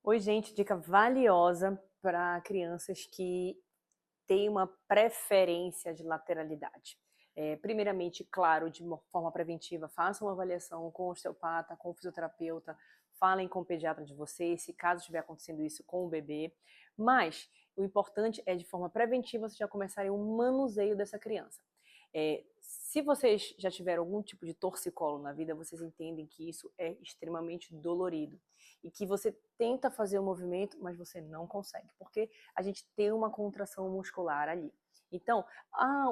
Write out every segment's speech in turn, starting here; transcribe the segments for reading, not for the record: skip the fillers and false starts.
Oi, gente, dica valiosa para crianças que têm uma preferência de lateralidade. Primeiramente, claro, de uma forma preventiva, faça uma avaliação com o osteopata, com o fisioterapeuta, falem com o pediatra de vocês, se caso estiver acontecendo isso com o bebê. Mas o importante é, de forma preventiva, vocês já começarem o manuseio dessa criança. Se vocês já tiveram algum tipo de torcicolo na vida, vocês entendem que isso é extremamente dolorido e que você tenta fazer o movimento, mas você não consegue, porque a gente tem uma contração muscular ali. Então,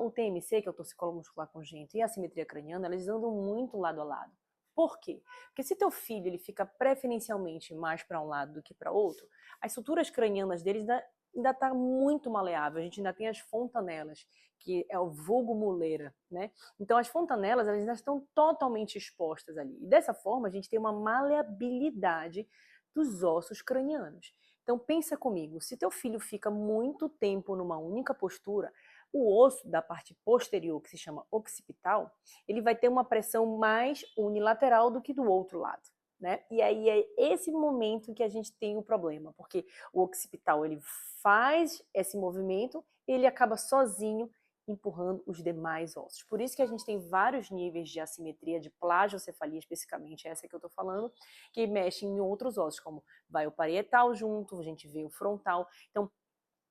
o TMC, que é o torcicolo muscular congênito, e a assimetria craniana, eles andam muito lado a lado. Por quê? Porque se teu filho ele fica preferencialmente mais para um lado do que para outro, as estruturas cranianas deles ainda está muito maleável. A gente ainda tem as fontanelas, que é o vulgo muleira, né? Então as fontanelas elas ainda estão totalmente expostas ali. E dessa forma a gente tem uma maleabilidade dos ossos cranianos. Então pensa comigo, se teu filho fica muito tempo numa única postura, o osso da parte posterior, que se chama occipital, ele vai ter uma pressão mais unilateral do que do outro lado. Né? E aí é esse momento que a gente tem o problema, porque o occipital ele faz esse movimento, ele acaba sozinho empurrando os demais ossos. Por isso que a gente tem vários níveis de assimetria, de plagiocefalia especificamente, essa que eu estou falando, que mexe em outros ossos, como vai o parietal junto, a gente vê o frontal. Então,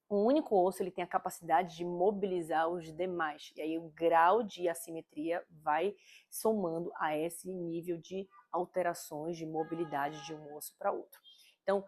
um único osso ele tem a capacidade de mobilizar os demais. E aí o grau de assimetria vai somando a esse nível de alterações de mobilidade de um osso para outro. Então,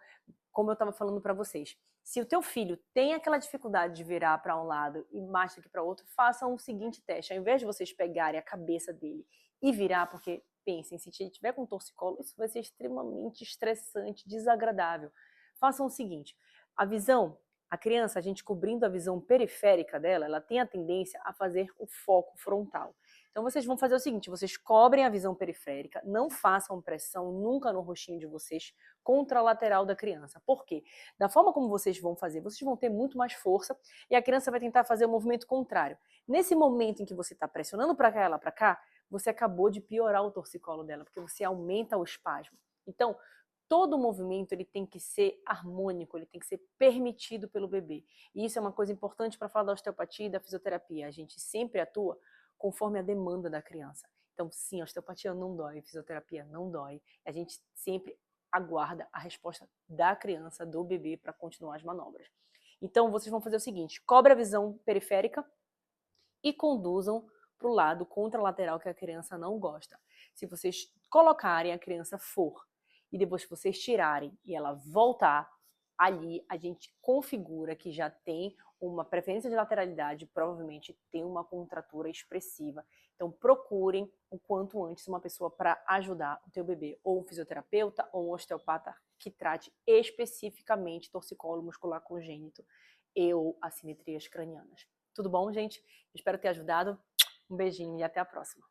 como eu estava falando para vocês, se o teu filho tem aquela dificuldade de virar para um lado e mais do que para outro, façam o seguinte teste. Ao invés de vocês pegarem a cabeça dele e virar, porque pensem, se ele tiver com torcicolo, isso vai ser extremamente estressante, desagradável. Façam o seguinte, a criança, a gente cobrindo a visão periférica dela, ela tem a tendência a fazer o foco frontal. Então vocês vão fazer o seguinte, vocês cobrem a visão periférica, não façam pressão nunca no rostinho de vocês contra a lateral da criança. Por quê? Da forma como vocês vão fazer, vocês vão ter muito mais força e a criança vai tentar fazer o movimento contrário. Nesse momento em que você está pressionando para cá, ela para cá, você acabou de piorar o torcicolo dela, porque você aumenta o espasmo. Então, todo movimento ele tem que ser harmônico, ele tem que ser permitido pelo bebê. E isso é uma coisa importante para falar da osteopatia e da fisioterapia. A gente sempre atua conforme a demanda da criança. Então, sim, a osteopatia não dói, a fisioterapia não dói. A gente sempre aguarda a resposta da criança, do bebê, para continuar as manobras. Então, vocês vão fazer o seguinte, cobre a visão periférica e conduzam para o lado contralateral que a criança não gosta. Se vocês colocarem a criança for e depois vocês tirarem e ela voltar, ali a gente configura que já tem uma preferência de lateralidade, provavelmente tem uma contratura expressiva. Então procurem o quanto antes uma pessoa para ajudar o teu bebê, ou um fisioterapeuta ou um osteopata que trate especificamente torcicolo muscular congênito ou assimetrias cranianas. Tudo bom, gente? Espero ter ajudado. Um beijinho e até a próxima.